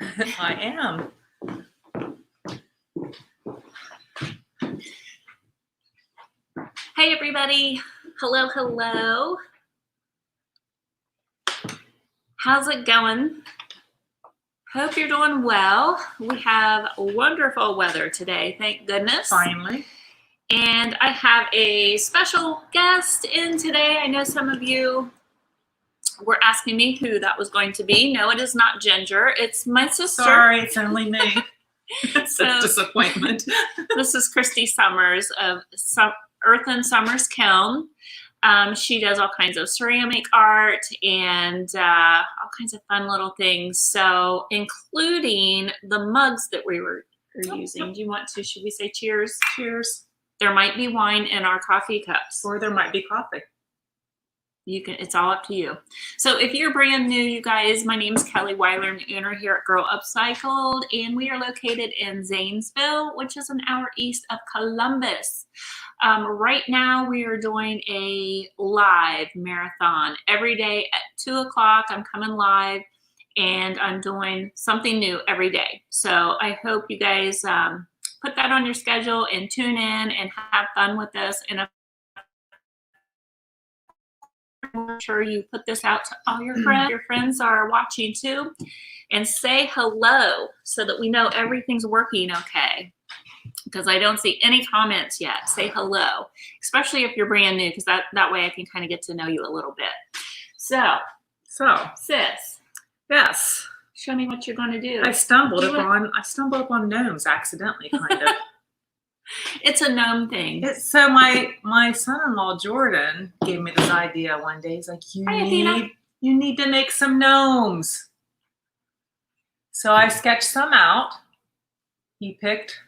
I am. Hey everybody. Hello, hello. How's it going? Hope you're doing well. We have wonderful weather today, thank goodness. Finally. And I have a special guest in today. I know some of you were asking me who that was going to be. No, it is not Ginger. It's my sister. Sorry, it's only me. It's So, a disappointment. This is Christy Summers of Earth and Summers Kiln. She does all kinds of ceramic art and all kinds of fun little things. So, including the mugs that we were using. Do you want to, should we say cheers? Cheers. There might be wine in our coffee cups. Or there might be coffee. You can, it's all up to you. So if you're brand new, you guys, my name is Kelly Weiler, the owner here at Girl Upcycled, and we are located in Zanesville, which is an hour east of Columbus. Right now we are doing a live marathon every day at 2 o'clock. I'm coming live and I'm doing something new every day. So I hope you guys put that on your schedule and tune in and have fun with us. And make sure you put this out to all your friends. Your friends are watching too, and say hello so that we know everything's working okay, because I don't see any comments yet. Say hello, especially if you're brand new, because that way I can kind of get to know you a little bit. So sis, Yes. show me what you're going to do. I stumbled upon gnomes accidentally, kind of. It's a gnome thing. So my son-in-law Jordan gave me this idea one day. He's like, you need to make some gnomes. So I sketched some out. He picked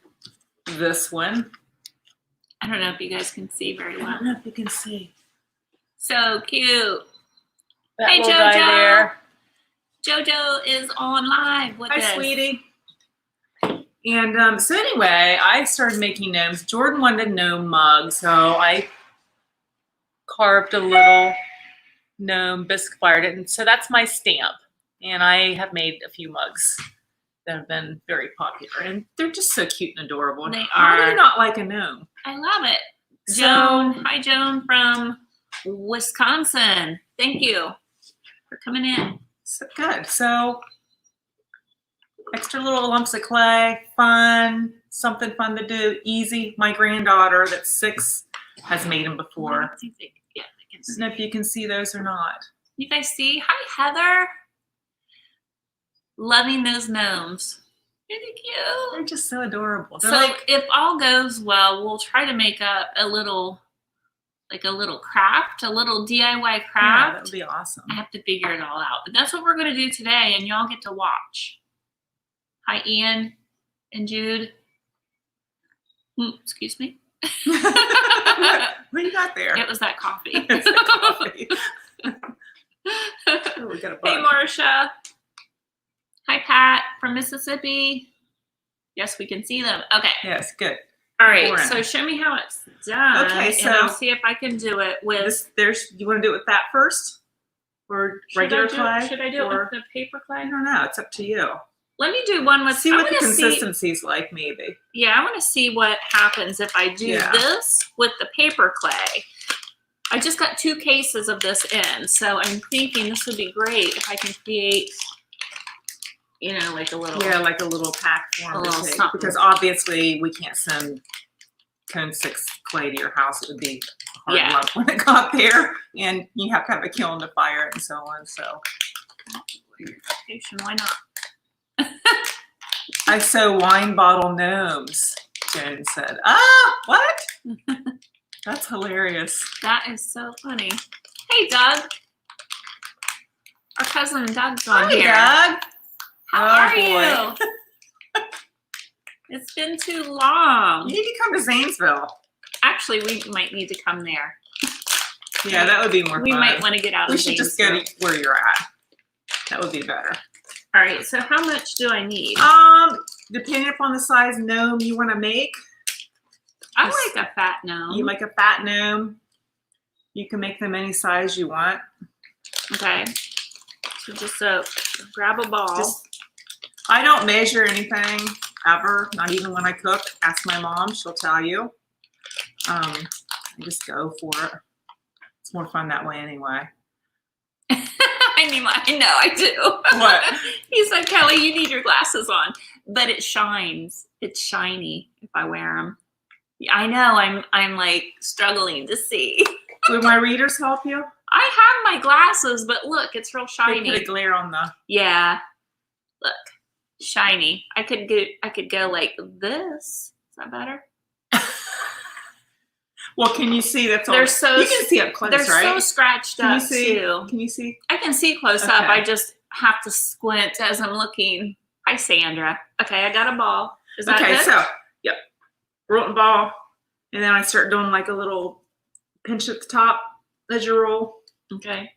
this one. I don't know if you guys can see very well. I don't know if you can see. So cute. That Hey, little guy Jojo. there. Jojo is on live with us. Hi, sweetie. And so anyway, I started making gnomes. Jordan wanted a gnome mug, so I carved a little gnome, bisque fired it, and so that's my stamp. And I have made a few mugs that have been very popular, and they're just so cute and adorable. They How do are. you not like a gnome? I love it. So- Joan, hi Joan from Wisconsin. Thank you for coming in. So good. So extra little lumps of clay, fun, something fun to do, easy. My granddaughter that's 6 has made them before. I think they can I don't see. know if you can see those or not. You guys see? Hi Heather. Loving those gnomes. Isn't it They're cute? just so adorable. They're So like, if all goes well, we'll try to make up a little craft, a little DIY yeah, craft. that would be awesome. I have to figure it all out. But that's what we're going to do today, and y'all get to watch. Hi, Ian and Jude. Excuse me. What do you got there? It was that coffee. It's a coffee. Oh, we got a Hey, bug. Marcia. Hi, Pat from Mississippi. Yes, we can see them. Okay. Yes, good. All right. Lauren. So show me how it's done. Okay, and I'll so- see if I can do it with. You want to do it with that first? Or regular clay? Should I do it Or- with the paper clay? I don't know. It's up to you. Let me do one with. See I what the wanna see- consistency's like, maybe. Yeah, I want to see what happens if I do Yeah. this with the paper clay. I just got 2 cases of this in, so I'm thinking this would be great if I can create, you know, like a little. Yeah, like a little pack form. A little to take, something. because obviously we can't send cone 6 clay to your house. It would be a hard Yeah. lump when it got there, and you have to have a kiln to fire it and so on. So Why not? I sew wine bottle gnomes. Joan said, "Ah, what? That's hilarious." That is so funny. Hey, Doug. Our cousin Doug's on Hi, here. Doug. How Oh, are boy. you? It's been too long. You need to come to Zanesville. Actually, we might need to come there. Yeah, that would be more We fun. might want to get out We of should just go Zanesville. to where you're at. That would be better. All right, so how much do I need? Depending upon the size gnome you want to make. I like a fat gnome. You like a fat gnome. You can make them any size you want. Okay. So just grab a ball. I don't measure anything ever, not even when I cook. Ask my mom, she'll tell you. I just go for it. It's more fun that way anyway. I know, I do. What? He said, Kelly, you need your glasses on. But it shines. It's shiny if I wear them. I know, I'm like struggling to see. Will my readers help you? I have my glasses, but look, it's real They shiny. put a glare on the... Yeah. Look. Shiny. I could go like this. Is that better? Well, can you see? That's all. They're so, you can see up close, they're right? so scratched Can you up see? too. Can you see? I can see close up. I just have to squint as I'm looking. Hi, Sandra. Okay, I got a ball. Is that Okay, good? so, yep. Roll and ball. And then I start doing like a little pinch at the top as you roll. Okay.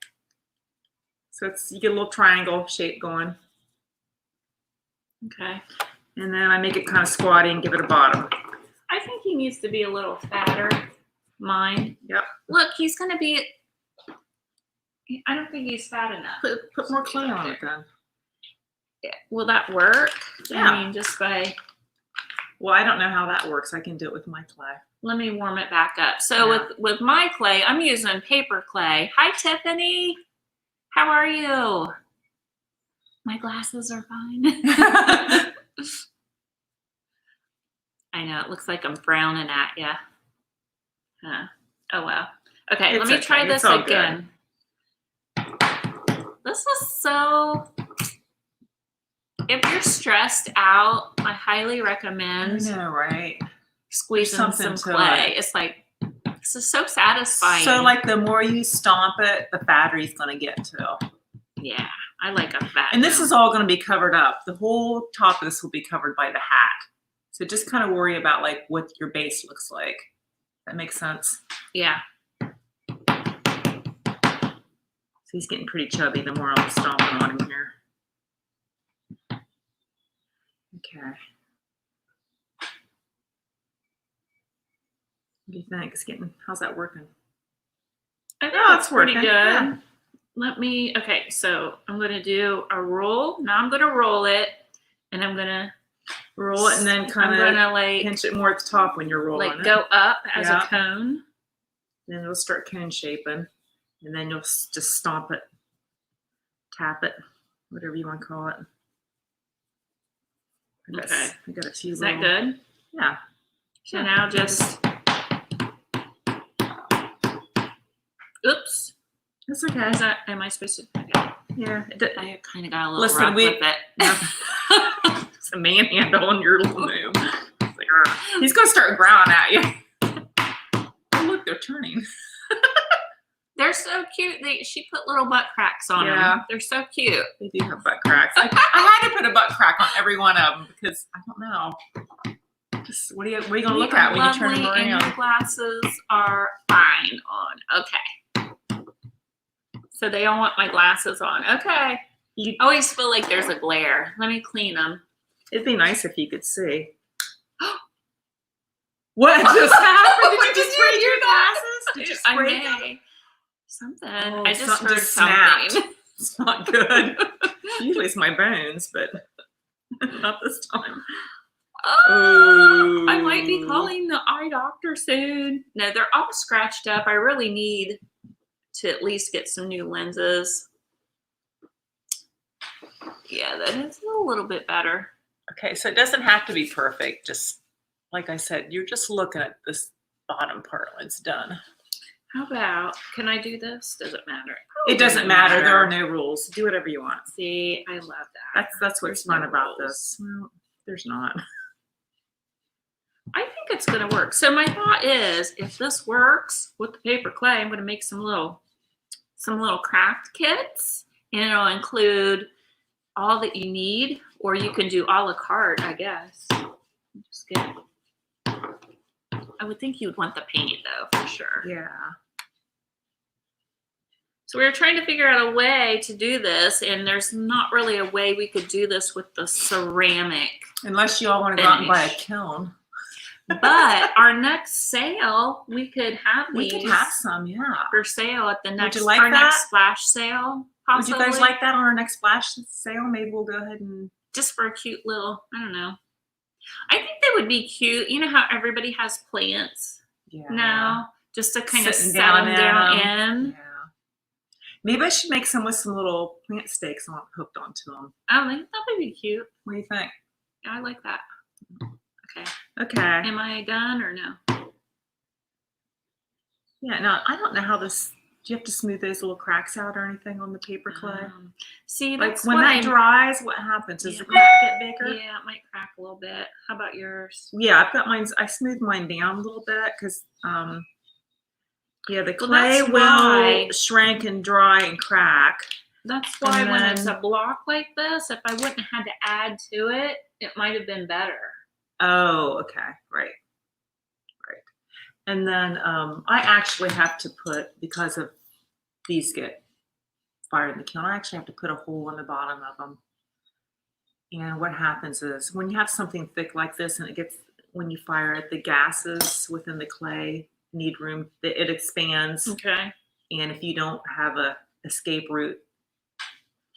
So you get a little triangle shape going. Okay. And then I make it kind of squatty and give it a bottom. I think he needs to be a little fatter. Mine. Yep. Look, he's going to be... I don't think he's fat enough. Put more clay on it then. Yeah. Will that work? Yeah. I mean, just by... Well, I don't know how that works. I can do it with my clay. Let me warm it back up. So with my clay, I'm using paper clay. Hi, Tiffany. How are you? My glasses are fine. I know, it looks like I'm frowning at you. Huh. Oh, well. Okay, let me try this again. This is so... If you're stressed out, I highly recommend I know, right? squeezing some clay. It's like, this is so satisfying. So like the more you stomp it, the fatter he's going to get too. Yeah, I like a fat. And this is all going to be covered up. The whole top of this will be covered by the hat. So just kind of worry about like what your base looks like. That makes sense. Yeah. So he's getting pretty chubby the more I'm stomping on him here. Okay. What do you think? It's getting, how's that working? I think it's pretty good. Yeah. Let me, okay, so I'm going to do a roll. Now I'm going to roll it, and I'm going to roll it and then kind of like pinch it more at the top when you're rolling like it. Go up as a cone. Then it'll start cone shaping, and then you'll just stomp it, tap it, whatever you want to call it. Okay. I got a few. Is that good? Yeah. So now just, oops. That's okay. Is that, am I supposed to? Okay. Yeah. I kind of got a little rough with it. It's a manhandle on your little gnome. Like, he's going to start growling at you. Oh, look, they're turning. They're so cute. She put little butt cracks on them. They're so cute. They do have butt cracks. I had to put a butt crack on every one of them because I don't know. Just what are you going to look at when you turn them around? And your glasses are fine on. Okay. So they all want my glasses on. Okay. You always feel like there's a glare. Let me clean them. It'd be nice if you could see. What just happened? Did you just break your glasses? Did you spray them? Something. Oh, I just heard snapped. something. It's not good. Usually it's my bones, but not this time. Oh, I might be calling the eye doctor soon. No, they're all scratched up. I really need to at least get some new lenses. Yeah, that is a little bit better. Okay, so it doesn't have to be perfect. Just like I said, you're just looking at this bottom part when it's done. How about, can I do this? Does it matter? It doesn't matter. There are no rules. Do whatever you want. See, I love that. That's what's fun about this. Well, there's not. I think it's going to work. So my thought is, if this works with the paper clay, I'm going to make some little craft kits, and it'll include all that you need, or you can do a la carte, I guess. Just get it. I would think you would want the paint though, for sure. Yeah. So we were trying to figure out a way to do this, and there's not really a way we could do this with the ceramic. Unless you all want to go out and buy a kiln. But our next sale, we could have We these could have some, yeah. for sale at the next, you like our that? next splash sale. Would you guys like that on our next flash sale? Maybe we'll go ahead and just for a cute little, I don't know. I think they would be cute. You know how everybody has plants now, just to kind of set them down in. Yeah. Maybe I should make some with some little plant stakes hooked onto them. I think that would be cute. What do you think? Yeah, I like that. Okay. Okay. Am I done or no? Yeah, no, I don't know how this, do you have to smooth those little cracks out or anything on the paper clay? See, Like that's when that dries, what happens? Does the crack get bigger? Yeah, it might crack a little bit. How about yours? Yeah, I've got mine, I smoothed mine down a little bit because, yeah, the clay will shrink and dry and crack. That's why when it's a block like this, if I wouldn't have had to add to it, it might have been better. Oh, okay, right. And then I actually have to put, because of these get fired in the kiln, I actually have to put a hole in the bottom of them. And what happens is when you have something thick like this and it gets, when you fire it, the gases within the clay need room, it expands. Okay. And if you don't have a escape route,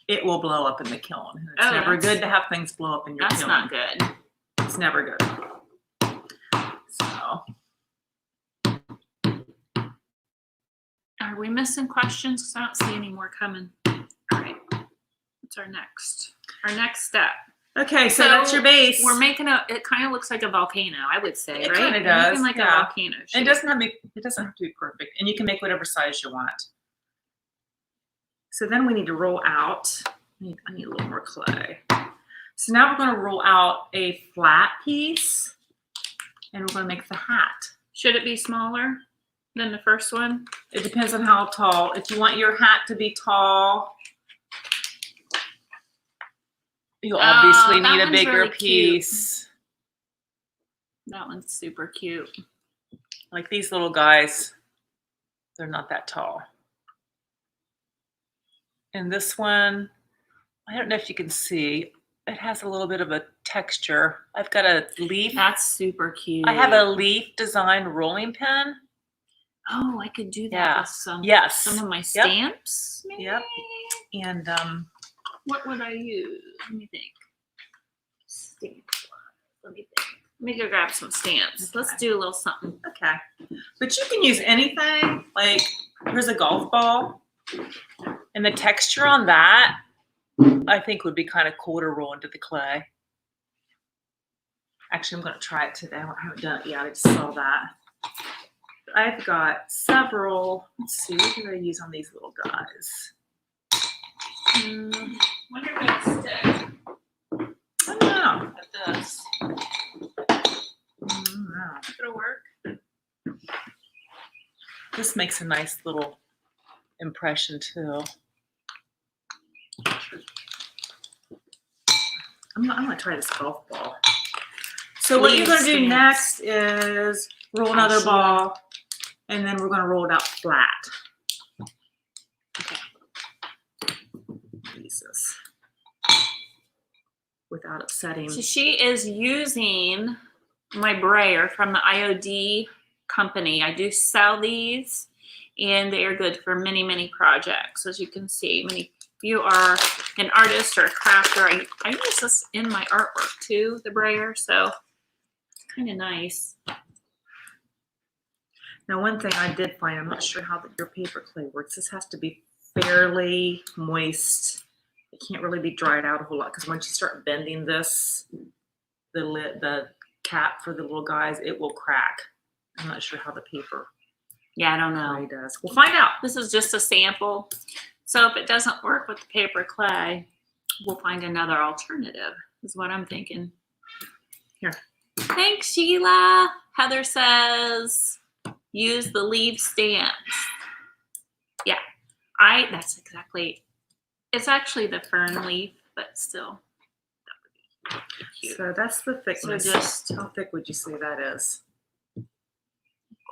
it will blow up in the kiln. It's never good to have things blow up in your kiln. That's not good. It's never good. So. Are we missing questions? Because I don't see any more coming. All right. What's our next? Our next step. Okay, so that's your base. We're making it kind of looks like a volcano, I would say, it right? It kind of does. Making like a volcano shape. It doesn't have to be perfect, and you can make whatever size you want. So then we need to roll out. I need a little more clay. So now we're going to roll out a flat piece, and we're going to make the hat. Should it be smaller than the first one? It depends on how tall. If you want your hat to be tall, you'll obviously need a bigger really piece. That one's super cute. Like these little guys, they're not that tall. And this one, I don't know if you can see, it has a little bit of a texture. I've got a leaf. That's super cute. I have a leaf design rolling pin. Oh, I could do that with some of my stamps. Maybe. Yep. And what would I use? Let me think. Stamps. Let me think. Let me go grab some stamps. Okay. Let's do a little something. Okay. But you can use anything. Like here's a golf ball. And the texture on that, I think would be kind of cool to roll into the clay. Actually, I'm going to try it today. I haven't done it yet. I just saw that. I've got several. Let's see, what did I use on these little guys? Wonder if it'll stick. I don't know. At this. It'll work. This makes a nice little impression too. I'm going to try this golf ball. So what you're going to do next is roll another ball, and then we're going to roll it out flat. Okay. Jesus. Without upsetting. So she is using my brayer from the IOD company. I do sell these, and they are good for many, many projects. As you can see, if you are an artist or a crafter, I use this in my artwork too, the brayer, so it's kind of nice. Now, one thing I did find, I'm not sure how your paper clay works. This has to be fairly moist. It can't really be dried out a whole lot, because once you start bending this, the cap for the little guys, it will crack. I'm not sure how the paper I don't know. Does. We'll find out. This is just a sample. So if it doesn't work with the paper clay, we'll find another alternative, is what I'm thinking. Here. Thanks, Sheila. Heather says, use the leaf stamps. Yeah, that's exactly, it's actually the fern leaf, but still, that would be cute. So that's the thickness. So just, how thick would you say that is?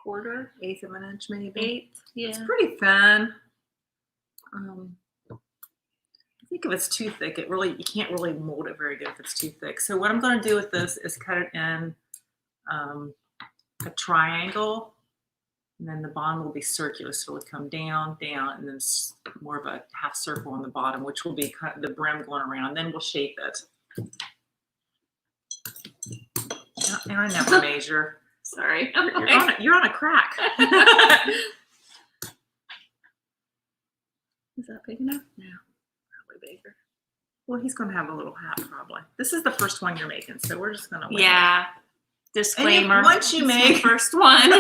Quarter? Eighth of an inch, maybe? Eighth, yeah. It's pretty thin. I think if it's too thick, you can't really mold it very good if it's too thick. So what I'm going to do with this is cut it in a triangle, and then the bottom will be circular, so it'll come down, down, and then more of a half circle on the bottom, which will be kind of the brim going around. Then we'll shape it. And I never measure. Sorry. You're on a crack. Is that big enough? No, probably bigger. Well, he's going to have a little hat probably. This is the first one you're making, so we're just going to wait. Yeah. Disclaimer. Once you make first one.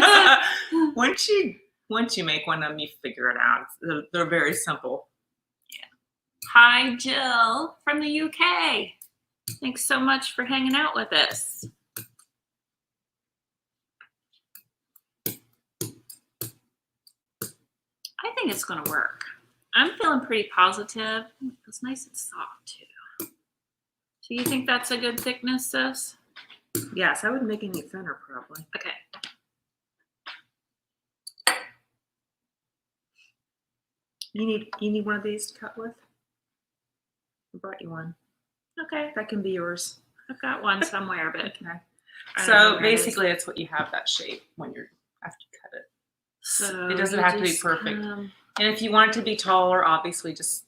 once you make one of them, you figure it out. They're very simple. Yeah. Hi, Jill from the UK. Thanks so much for hanging out with us. I think it's going to work. I'm feeling pretty positive. It's nice and soft too. So you think that's a good thickness, sis? Yes, I would make it any thinner probably. Okay. You need one of these to cut with? I brought you one. Okay. That can be yours. I've got one somewhere, but okay. I don't know So where it basically it's what you have that shape when you're after you cut it. So it doesn't have to be perfect. And if you want it to be taller, obviously just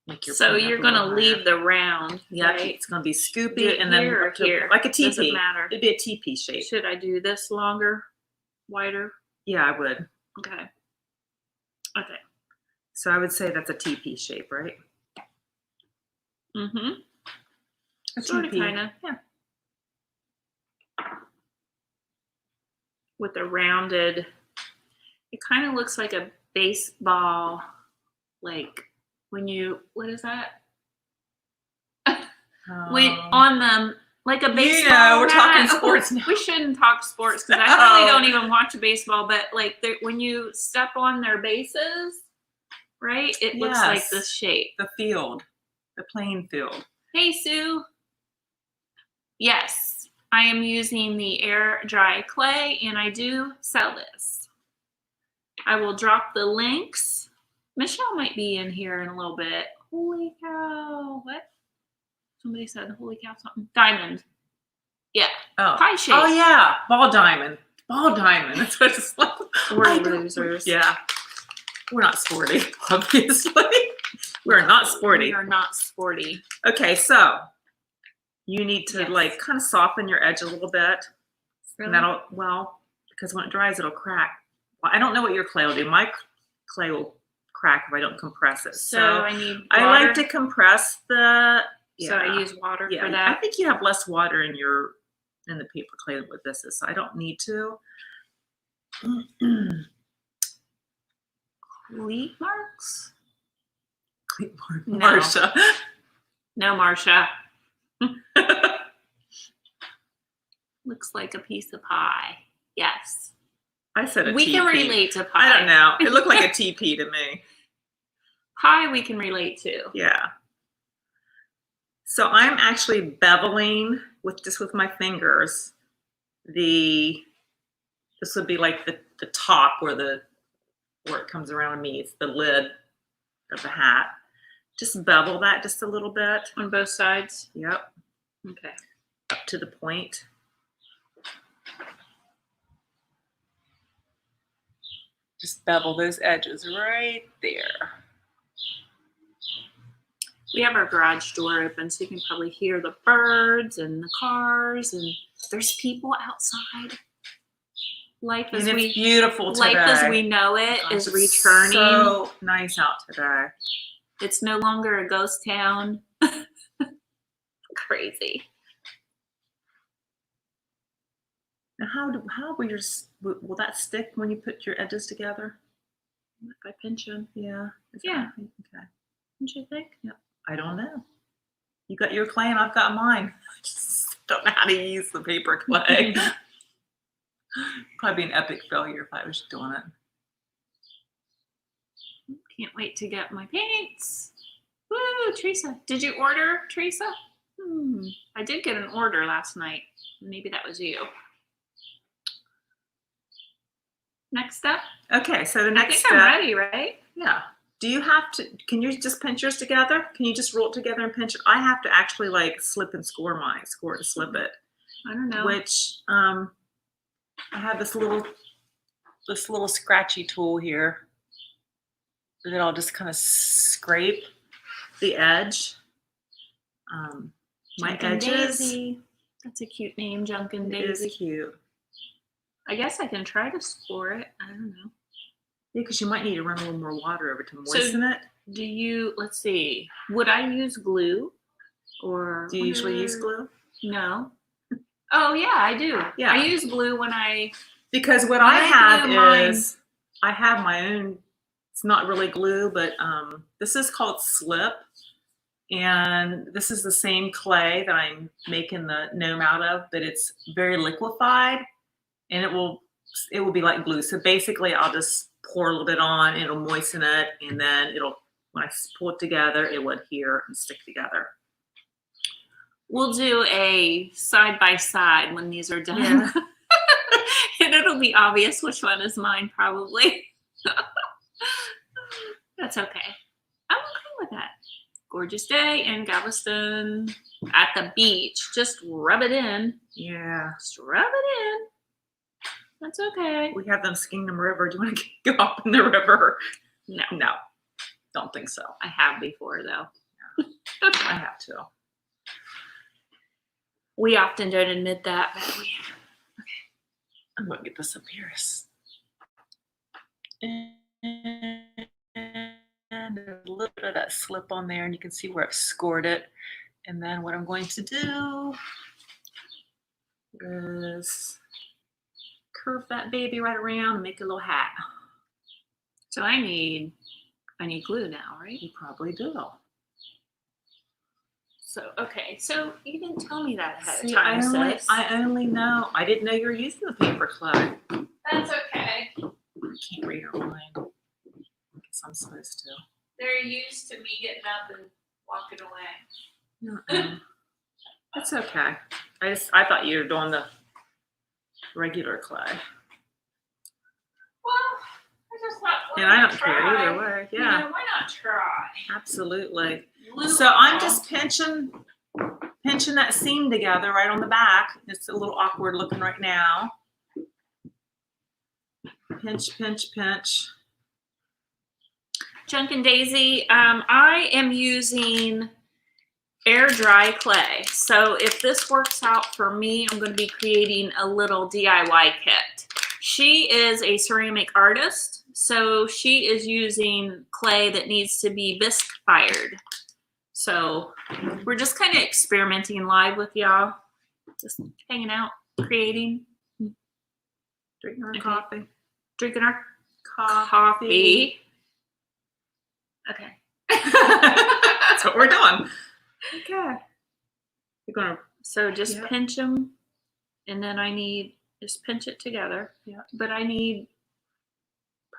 make your. So you're gonna leave the round. Yeah, right? it's gonna be scoopy and then here or here. like a teepee. Doesn't matter. It'd be a teepee shape. Should I do this longer, wider? Yeah, I would. Okay. Okay. So I would say that's a teepee shape, right? Mm-hmm. A Sort of, teepee. kind of. Yeah. With a rounded, it kind of looks like a baseball, like when you, what is that? When on them, like a baseball. Yeah, we're hat. talking sports now. We shouldn't talk sports because I really don't even watch baseball, but like when you step on their bases, right? It looks like this shape. The field, the playing field. Hey, Sue. Yes, I am using the air dry clay and I do sell this. I will drop the links. Michelle might be in here in a little bit. Holy cow. What? Somebody said, holy cow, something. Diamond. Yeah. Oh. Pie shape. Oh, yeah. Ball diamond. Ball diamond. That's what it's like. We're losers. Yeah. We're not sporty, obviously. We're not sporty. We are not sporty. Okay, so you need to Yes. like kind of soften your edge a little bit. Really? And that'll, well, because when it dries, it'll crack. Well, I don't know what your clay will do. My clay will crack if I don't compress it. So I need water. I like to compress the. So I use water Yeah, for that. I think you have less water in the paper clay than what this is, so I don't need to. Cleat marks? No. Marsha. No, Marsha. Looks like a piece of pie. Yes. I said a We teepee. can relate to pie. I don't know. It looked like a teepee to me. Pie we can relate to. Yeah. So I'm actually beveling with my fingers. This would be like the top where it comes around and meets the lid of the hat. Just bevel that just a little bit. On both sides? Yep. Okay. Up to the point. Just bevel those edges right there. We have our garage door open, so you can probably hear the birds and the cars, and there's people outside. Life as And it's beautiful today. life as we know it is It's returning. so nice out today. It's no longer a ghost town. Crazy. Now, how will that stick when you put your edges together? If I pinch them, Yeah. Yeah. Okay. don't you think? Yep. I don't know. You got your clay and I've got mine. I just don't know how to use the paper clay. Probably be an epic failure if I was doing it. Can't wait to get my paints. Woo, Teresa. Did you order, Teresa? I did get an order last night. Maybe that was you. Next step. Okay, so the I next think step. I'm ready, right? Yeah. Do you have to, can you just pinch yours together? Can you just roll it together and pinch it? I have to actually like slip and score mine, score to slip it. I don't know. Which, I have this little scratchy tool here that I'll just kind of scrape the edge. My Junkin' edges. Daisy. That's a cute name, Junkin' It Daisy. is cute. I guess I can try to score it. I don't know. Yeah, because you might need to run a little more water over to moisten it. Do you, let's see, would I use glue? Or Do you usually use glue? No. Oh yeah, I do. Yeah. I use glue when I Because what When I I have glue mine- is I have my own. It's not really glue, but this is called Slip, and this is the same clay that I'm making the gnome out of, but it's very liquefied, and it will be like glue. So basically, I'll just pour a little bit on, it'll moisten it, and then when I pull it together, it will adhere and stick together. We'll do a side by side when these are done. Yeah. And it'll be obvious which one is mine, probably. That's okay. I'm okay with that. Gorgeous day in Galveston at the beach. Just rub it in. Yeah. Just rub it in. That's okay. We have them Skingdom River. Do you want to go up in the river? No. No. Don't think so. I have before, though. I have to. We often don't admit that, but we have. I'm going to get this up here. And there's a little bit of that slip on there, and you can see where I've scored it. And then what I'm going to do is curve that baby right around and make a little hat. So I need glue now, right? You probably do. So, okay. So you didn't tell me that ahead of See, time, sis. I only know. I didn't know you were using the paper clay. That's okay. I can't read her line. I guess I'm supposed to. They're used to me getting up and walking away. No, that's okay. I thought you were doing the regular clay. Well, I just thought, And I don't care either way. Yeah. You know, why not try? Absolutely. Glue So I'm off. just pinching that seam together right on the back. It's a little awkward looking right now. Pinch, pinch, pinch. Junkin' Daisy, I am using air dry clay. So if this works out for me, I'm going to be creating a little DIY kit. She is a ceramic artist, so she is using clay that needs to be bisque fired. So we're just kind of experimenting live with y'all, just hanging out, creating, Drinking our Okay. coffee. drinking our Coffee. Okay. That's what we're doing. Okay. You're gonna. So just Yep. pinch them, and then just pinch it together. Yeah. But I need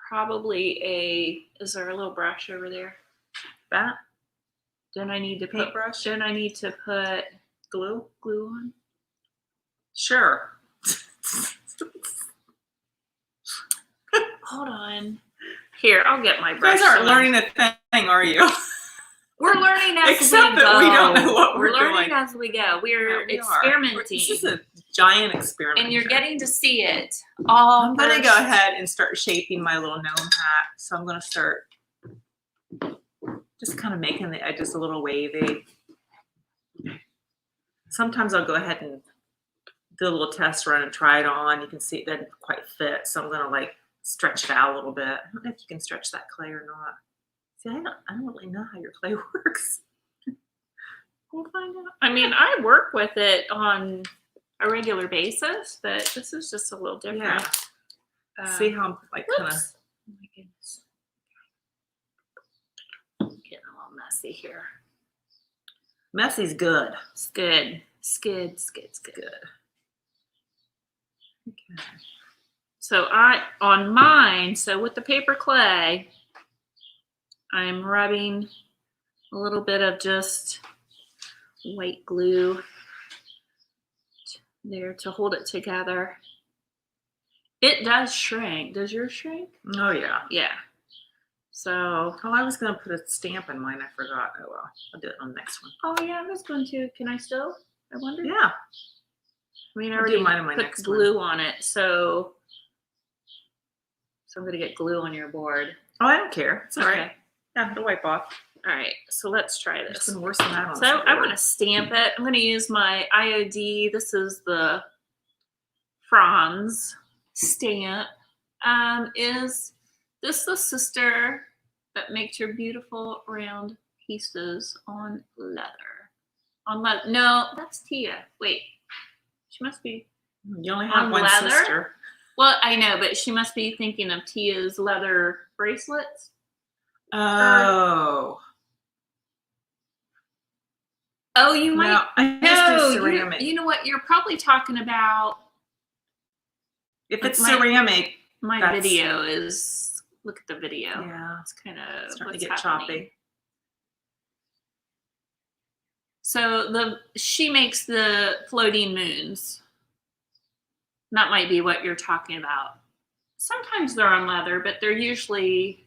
probably is there a little brush over there? That Don't I need to paintbrush. Don't I need to put Glue. glue on? Sure. Hold on. Here, I'll get my You brush. guys aren't so learning a thing, are you? We're learning as Except we go. that we don't know what we're learning doing. as we go. We're Yeah, we are. experimenting. This is a giant experiment. And you're getting to see it all. I'm gonna first. go ahead and start shaping my little gnome hat. So I'm gonna start just kind of making the edges a little wavy. Sometimes I'll go ahead and do a little test run and try it on. You can see it doesn't quite fit, so I'm gonna like stretch it out a little bit. I don't know if you can stretch that clay or not. See, I don't really know how your clay works. We'll find out. I mean, I work with it on a regular basis, but this is just a little different. Yeah. See how I'm like kind of. Whoops. Oh my goodness. Getting a little messy here. Messy's good. It's good. It's good. It's good. It's good. Good. Okay. So on mine, so with the paper clay, I'm rubbing a little bit of just white glue there to hold it together. It does shrink. Does yours shrink? Oh yeah. Yeah. So, Oh, I was gonna put a stamp in mine. I forgot. Oh well, I'll do it on the next one. oh yeah, I was going to. Can I still? I wonder. Yeah. I mean, I I'll already do mine in my put next glue on it, so I'm gonna get glue on your board. Oh, I don't care. It's all right. Okay. Yeah, it'll wipe off. All right, so let's try It's this. been worse than that on So this I board. want to stamp it. I'm going to use my IOD. This is the Franz stamp. Is this the sister that makes your beautiful round pieces on leather? On leather? No, that's Tia. Wait, she must be. You only have On one leather? sister. Well, I know, but she must be thinking of Tia's leather bracelets. Oh. Oh, you might. No, I just do ceramic. You know what? You're probably talking about. If it's my- ceramic, My that's- video is. Look at the video. yeah, It's kind of starting what's to get happening. choppy. So she makes the floating moons. That might be what you're talking about. Sometimes they're on leather, but they're usually.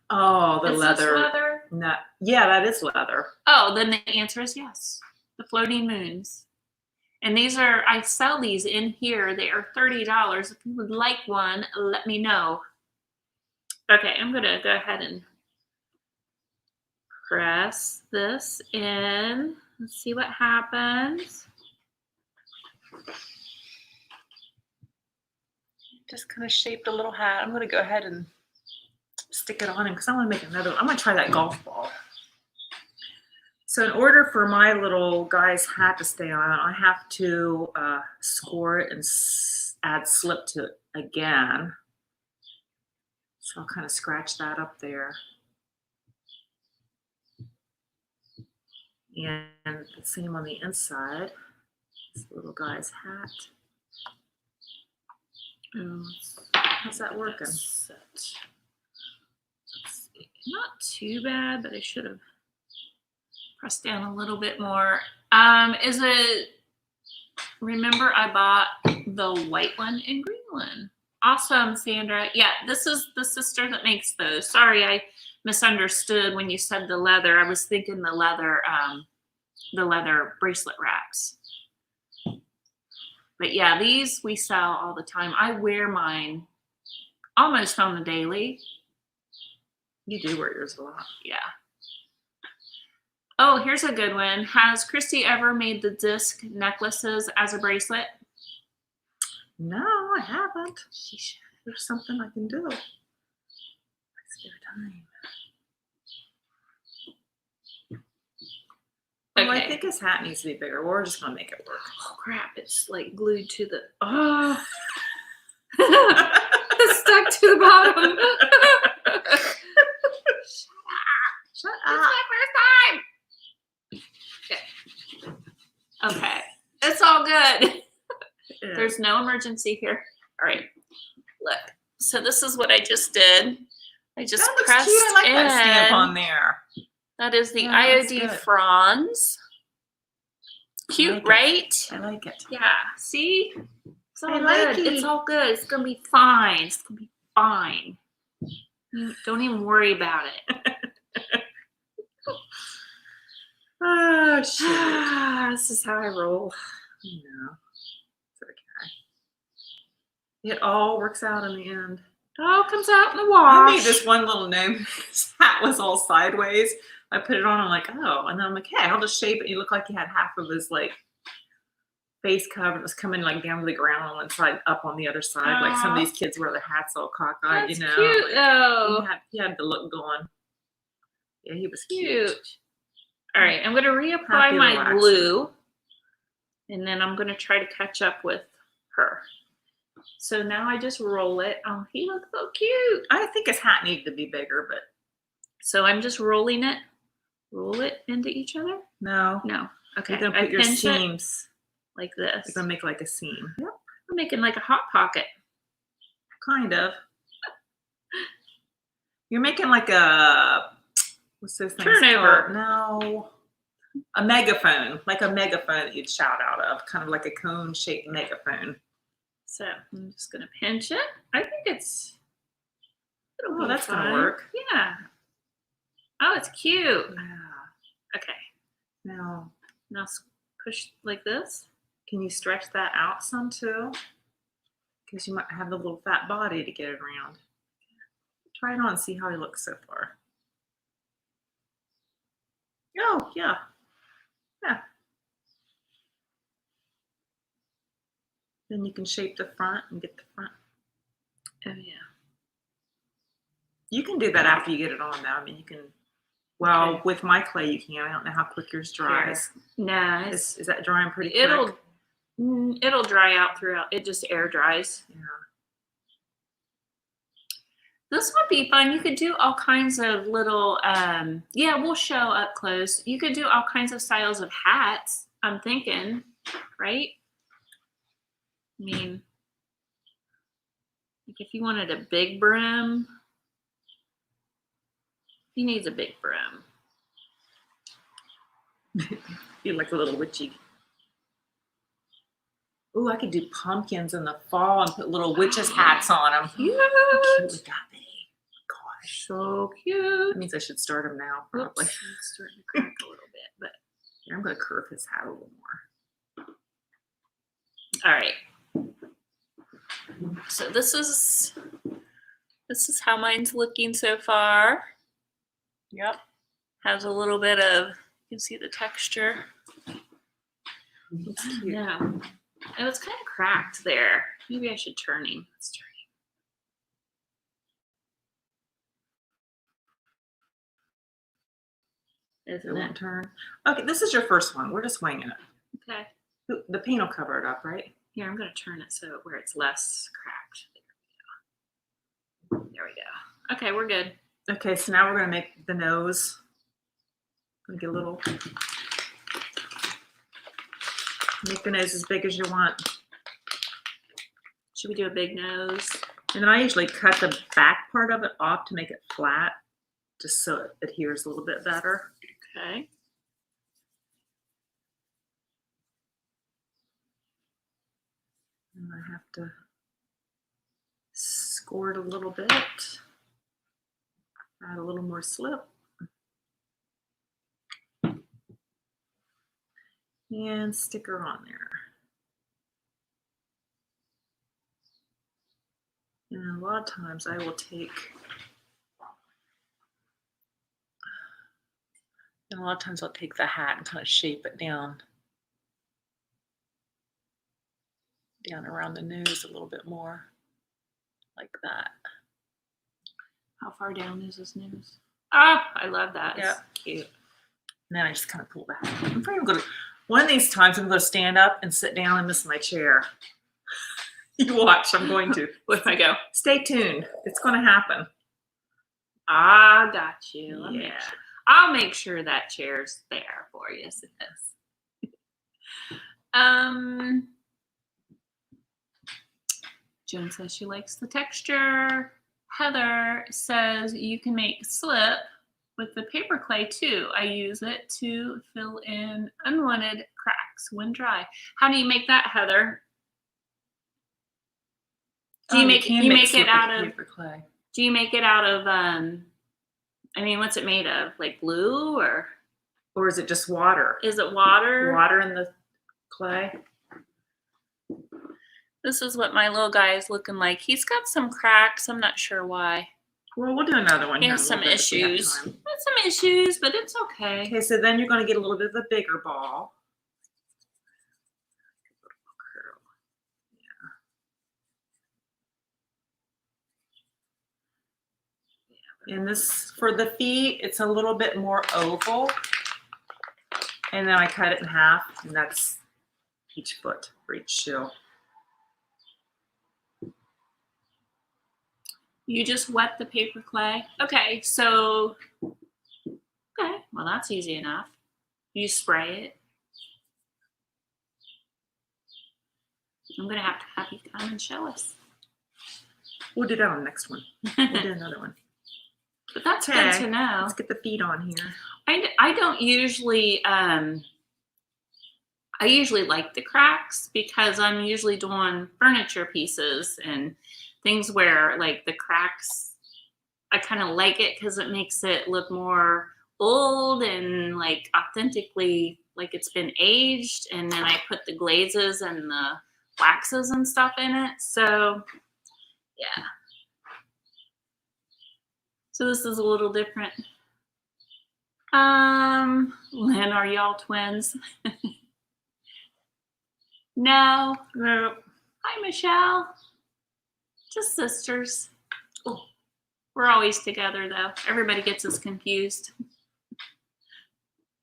Oh, the Is leather. this leather? No, yeah, that is leather. Oh, then the answer is yes. The floating moons. And these are, I sell these in here. They are $30. If you would like one, let me know. Okay, I'm going to go ahead and press this in. Let's see what happens. Just kind of shaped a little hat. I'm going to go ahead and stick it on him because I want to make another. I'm going to try that golf ball. So in order for my little guy's hat to stay on, I have to score it and add slip to it again. So I'll kind of scratch that up there. And the same on the inside. This little guy's hat. How's that working? Let's see. Not too bad, but I should have pressed down a little bit more. Is it? Remember, I bought the white one and green one. Awesome, Sandra. Yeah, this is the sister that makes those. Sorry, I misunderstood when you said the leather. I was thinking the leather bracelet wraps. But yeah, these we sell all the time. I wear mine almost on the daily. You do wear yours a lot. Yeah. Oh, here's a good one. Has Christy ever made the disc necklaces as a bracelet? No, I haven't. There's something I can do. Let's give it time. Okay. Well, I think his hat needs to be bigger. We're just gonna make it work. Oh crap! It's like glued to the. Oh, it's stuck to the bottom. Shut It's up. my first time. Okay, it's all good. Yeah. There's no emergency here. All right, look. So this is what I just did. I just That looks pressed cute. I like in. that stamp on there. That is the Yeah, that's IOD good. Franz. Cute, like it. right? I like it. Yeah. See? It's all I like good. it. It's all good. It's gonna be fine. It's gonna be fine. You don't even worry about it. Oh shit. This is how I roll. No. It's okay. It all works out in the end. It all comes out in the I wash. made this one little gnome. His hat was all sideways. I put it on. I'm like, oh, and then I'm like, hey, I'll just shape it. You look like he had half of his like face covered. It was coming like down to the ground on one side, up on the other side. Like some of these kids wear their hats all cockeyed, That's you know. cute Like, though. he had the look going. Yeah, he was Cute. cute. All right, I'm gonna reapply Happy my little glue, and then I'm gonna try to catch up with her. So now I just roll it. Oh, he looks so cute. I think his hat needed to be bigger, but So I'm just rolling it. Roll it into each other? no. No. Okay. You're gonna I put your pinch it seams. like this. You're gonna make like a seam. Yep. I'm making like a hot pocket. Kind of. You're making like a what's this thing Turnover. called? No. A megaphone. Like a megaphone that you'd shout out of. Kind of like a cone shaped megaphone. So I'm just gonna pinch it. I think it'll be That's fine. gonna work. Yeah. Oh, it's cute. Yeah. Okay. Now Now push like this. Can you stretch that out some too? Because you might have the little fat body to get it around. Try it on and see how he looks so far. Oh, yeah. Yeah. Then you can shape the front and get the front. Oh, yeah. You can do that after you get it on, though. I mean, you can, well, Okay. with my clay, you can. I don't know how quick yours dries. No, Is that drying pretty quick? It'll dry out throughout. It just air dries. Yeah. This would be fun. You could do all kinds of little, yeah, we'll show up close. You could do all kinds of styles of hats, I'm thinking, right? I mean, like if you wanted a big brim, he needs a big brim. Feel like a little witchy. Ooh, I could do pumpkins in the fall and put little witches' hats on them. How cute would that be? Gosh, So cute. that means I should start them now, probably. Oops, it's starting to crack a little bit, but Here, I'm going to curve his hat a little more. all right. So this is how mine's looking so far. Yep. Has a little bit of, you can see the texture. It's cute. Yeah. It was kind of cracked there. Maybe I should turn him. Let's turn him. It Isn't won't it? turn. Okay, this is your first one. We're just winging it. Okay. The paint will cover it up, right? Here, I'm going to turn it so where it's less cracked. There we go. Okay, we're good. Okay, so now we're going to make the nose. I'm going to get a little. Make the nose as big as you want. Should we do a big nose? And then I usually cut the back part of it off to make it flat, just so it adheres a little bit better. Okay. And I have to score it a little bit. Add a little more slip. And stick her on there. And a lot of times I will take, and a lot of times I'll take the hat and kind of shape it down around the nose a little bit more, like that. How far down is his nose? Ah, I love that. Yeah. It's cute. And then I just kind of pull back. I'm probably going to, one of these times I'm going to stand up and sit down and miss my chair. You watch, I'm going to. Where do I go? Stay tuned. It's going to happen. I got you. Yeah. I'll make sure that chair's there for you, sis. Joan says she likes the texture. Heather says you can make slip with the paper clay too. I use it to fill in unwanted cracks when dry. How do you make that, Heather? Do you make it out of paper clay? Do you make it out of I mean, what's it made of? Like glue or is it just water? is it water? Water in the clay? This is what my little guy is looking like. He's got some cracks. I'm not sure why. Well, we'll do another one. He here has in a some little bit if we have issues. time. Some issues, but it's okay. Okay, so then you're going to get a little bit of a bigger ball. And this, for the feet, it's a little bit more oval. And then I cut it in half, and that's each foot for each shoe. You just wet the paper clay. Okay, so, okay, well, that's easy enough. You spray it. I'm going to have you come and show us. We'll do that on the next one. We'll do another one. But that's good to know. Let's get the feet on here. I don't usually, I usually like the cracks because I'm usually doing furniture pieces and things where like the cracks, I kind of like it because it makes it look more old and like authentically like it's been aged, and then I put the glazes and the waxes and stuff in it. So yeah. So this is a little different. Lynn, are y'all twins? No. No. Hi, Michelle. Just sisters. Oh, we're always together, though. Everybody gets us confused.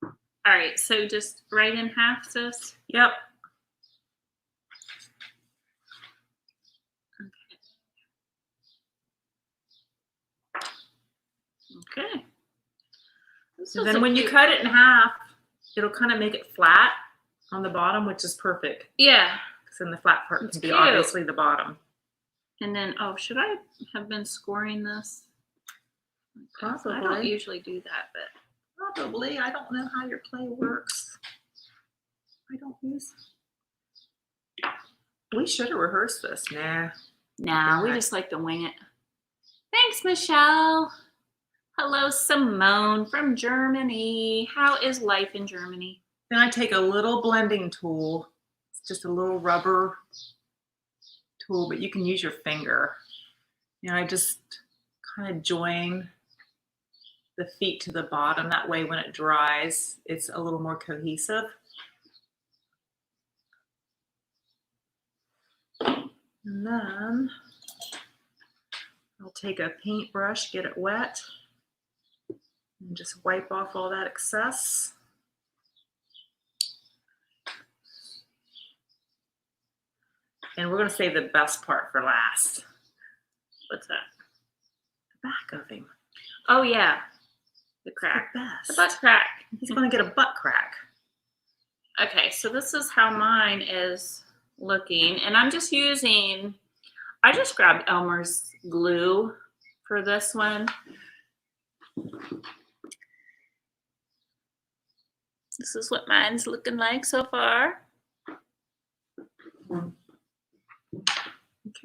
All right, so just right in half, sis? Yep. Okay. And then when you cut it in half, it'll kind of make it flat on the bottom, which is perfect. Yeah. Because then the flat part can be cute. obviously the bottom. And then, oh, should I have been scoring this? Possibly. I don't usually do that, but Probably. I don't know how your clay works. I don't use. We should have rehearsed this. nah, we just like to wing it. Thanks, Michelle. Hello, Simone from Germany. How is life in Germany? Then I take a little blending tool. It's just a little rubber tool, but you can use your finger. I just kind of join the feet to the bottom. That way when it dries, it's a little more cohesive. And then I'll take a paintbrush, get it wet, and just wipe off all that excess. And we're going to save the best part for last. What's that? The back of him. Oh, yeah. The crack. The best. The butt crack. He's going to get a butt crack. Okay, so this is how mine is looking. And I'm just using, I just grabbed Elmer's glue for this one. This is what mine's looking like so far.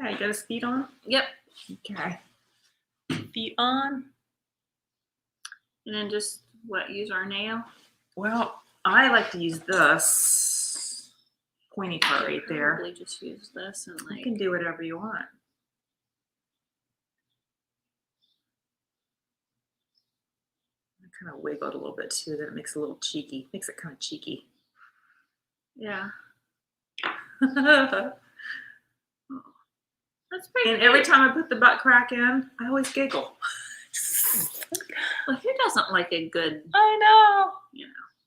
Okay, got his feet on? Yep. Okay. Feet on. And then just, what, use our nail? Well, I like to use this pointy part right there. Probably just use this and You like. can do whatever you want. I kind of wiggle it a little bit too, then it makes it a little cheeky. Makes it kind of cheeky. Yeah. That's pretty. And every time I put the butt crack in, I always giggle. Well, who doesn't like a good, I know.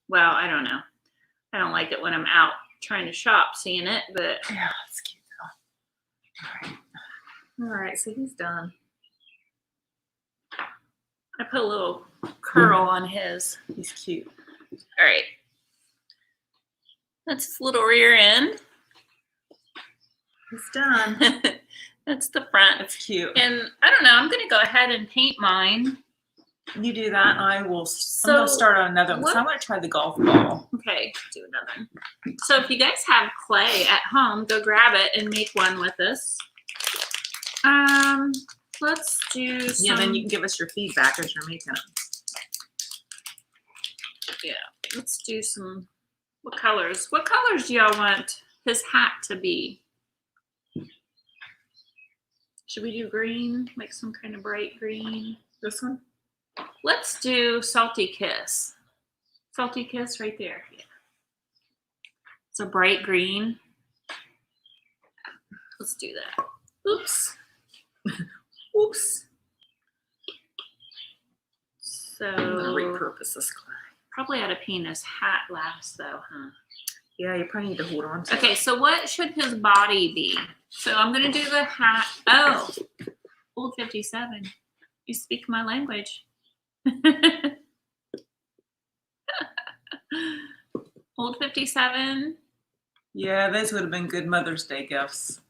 Well, I don't know. I don't like it when I'm out trying to shop seeing it, but yeah, it's cute though. All right, so he's done. I put a little curl on his. He's cute. All right. That's his little rear end. He's done. That's the front. That's cute. And I don't know, I'm going to go ahead and paint mine. You do that, and I will. I'm going to start on another one. So I'm going to try the golf ball. Okay, do another one. So if you guys have clay at home, go grab it and make one with us. Let's do some. Yeah, then you can give us your feedback as you're making them. Yeah, let's do some. What colors? What colors do y'all want his hat to be? Should we do green? Like some kind of bright green? This one? Let's do Salty Kiss. Salty Kiss right there. Yeah. It's a bright green. Let's do that. Oops. Oops. So I'm going to repurpose this clay. probably ought to paint his hat last though, huh? Yeah, you probably need to hold on to Okay, it. so what should his body be? So I'm going to do the hat. Oh, Old 57. You speak my language. Old 57. Yeah, those would have been good Mother's Day gifts.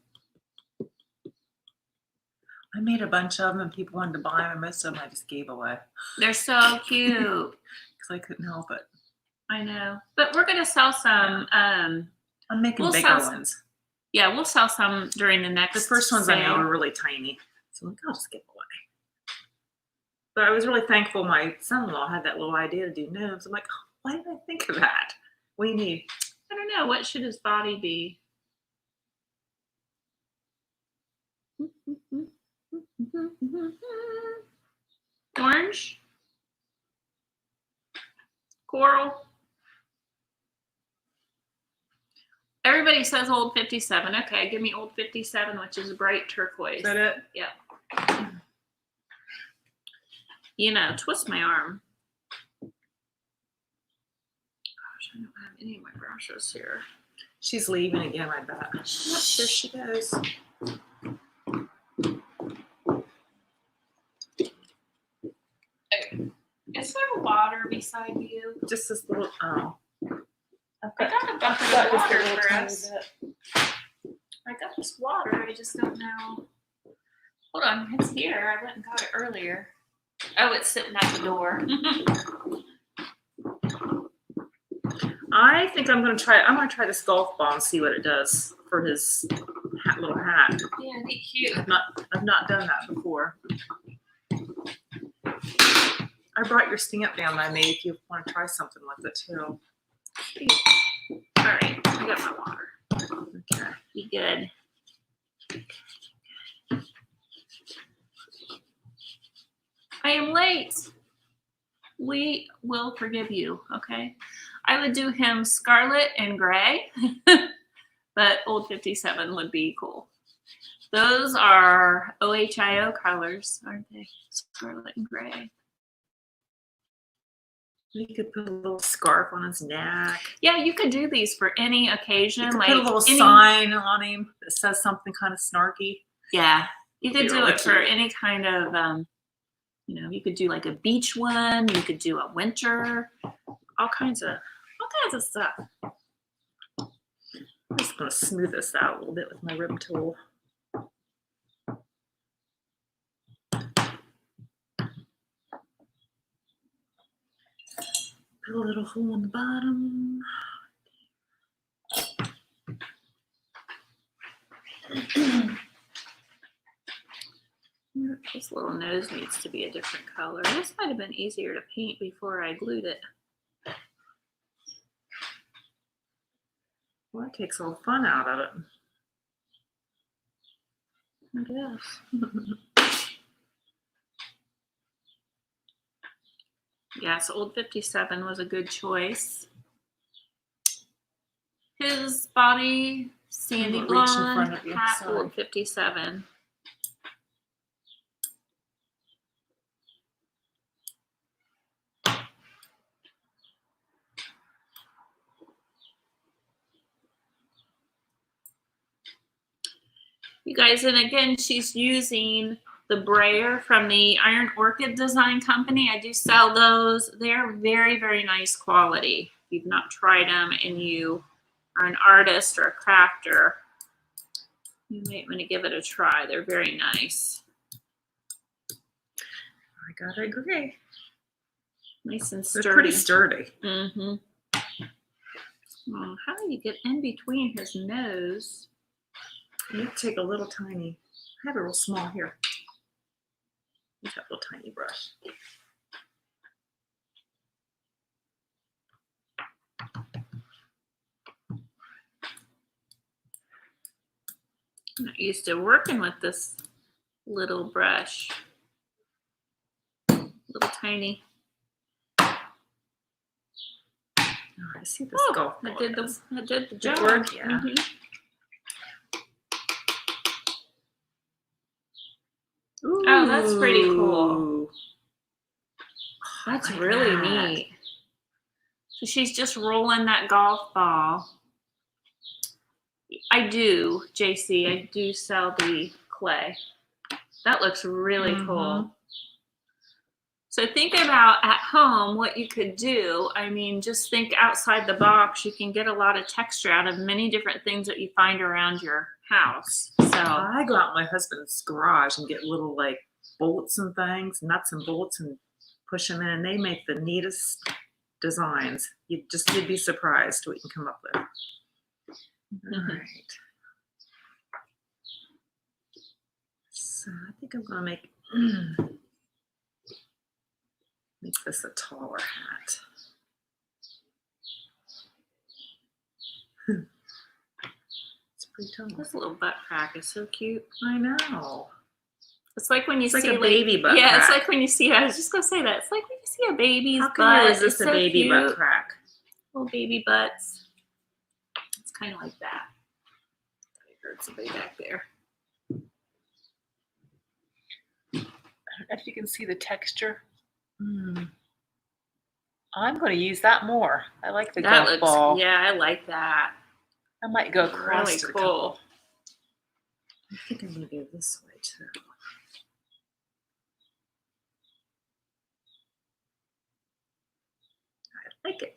I made a bunch of them and people wanted to buy them, and most of them I just gave away They're so cute. because I couldn't help it. I know. But we're going to sell some. I'm making We'll bigger sell some. ones. Yeah, we'll sell some during the next The first ones I know sale. are really tiny. So I'm like, I'll just give away. But I was really thankful my son-in-law had that little idea to do gnomes. I'm like, why didn't I think of that? What do you need? I don't know. What should his body be? Orange? Coral? Everybody says old 57. Okay, give me old 57, which is bright turquoise. Is that it? Yeah. You know, twist my arm. Gosh, I don't have any of my brushes here. She's leaving again, I bet. Yep, there she goes. Okay. Is there water beside you? Just this little, oh. I got a bucket of water for us. I got this water, I just don't know. Hold on, it's here. I went and got it earlier. Oh, it's sitting at the door. I think I'm gonna try this golf ball and see what it does for his little hat. Yeah, it'd be cute. I've not done that before. I brought your stamp down that I made if you want to try something with it too. Cute. All right, I got my water. Okay. You good? I am late. We will forgive you, okay? I would do him scarlet and gray, but old 57 would be cool. Those are OHIO colors, aren't they? Scarlet and gray. You could put a little scarf on his neck. Yeah, you could do these for any occasion. You could like put a little any sign on him that says something kind of snarky. Yeah, you could Be do really it for cute. any kind of, you know, you could do like a beach one. You could do a winter, all kinds of stuff. I'm just gonna smooth this out a little bit with my rib tool. Put a little hole in the bottom. This little nose needs to be a different color. This might have been easier to paint before I glued it. Well, that takes all the fun out of it. I guess. Yes, old 57 was a good choice. His body, sandy Reach in front blonde, of you, hat, sorry. old 57. You guys, and again, she's using the brayer from the Iron Orchid Design Company. I do sell those. They're very, very nice quality. If you've not tried them and you are an artist or a crafter, you might want to give it a try. They're very nice. I gotta agree. Nice and They're sturdy. pretty sturdy. Mm-hmm. Well, how do you get in between his nose? You take a little tiny, I have a real small here. Use that little tiny brush. I'm not used to working with this little brush. Little tiny. Oh, I see this golf ball. That did the job. work? Yeah. Mhm. Oh, that's pretty cool. Ooh. That's like really that. neat. So she's just rolling that golf ball. I do, JC, I do sell the clay. That looks really cool. So think about at home what you could do. I mean, just think outside the box. You can get a lot of texture out of many different things that you find around your house. So I go out in my husband's garage and get little like bolts and things, nuts and bolts, and push them in, and they make the neatest designs. You'd be surprised what you can come up with. All right. So I think I'm gonna make this a taller hat. pretty tall. This little butt crack is so cute. I know. It's like when you It's see like a baby butt yeah, crack. it's like when you see. I was just gonna say that. It's like when you see a baby's How butt. can you resist it's a so baby cute. butt crack? Little baby butts. It's kind of like that. I heard somebody back there. I don't know if you can see the texture. I'm going to use that more. I like the That golf ball. Yeah, I like that. I might go across Really to the cool. couple. I think I'm going to go this way too. I like it.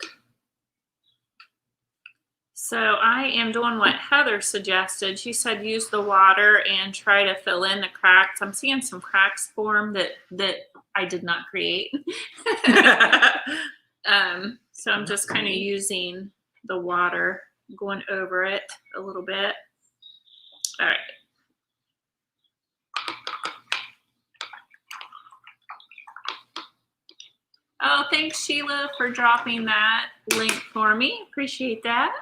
So I am doing what Heather suggested. She said use the water and try to fill in the cracks. I'm seeing some cracks form that I did not create. So I'm just kind of using the water, going over it a little bit. All right. Oh, thanks, Sheila, for dropping that link for me. Appreciate that.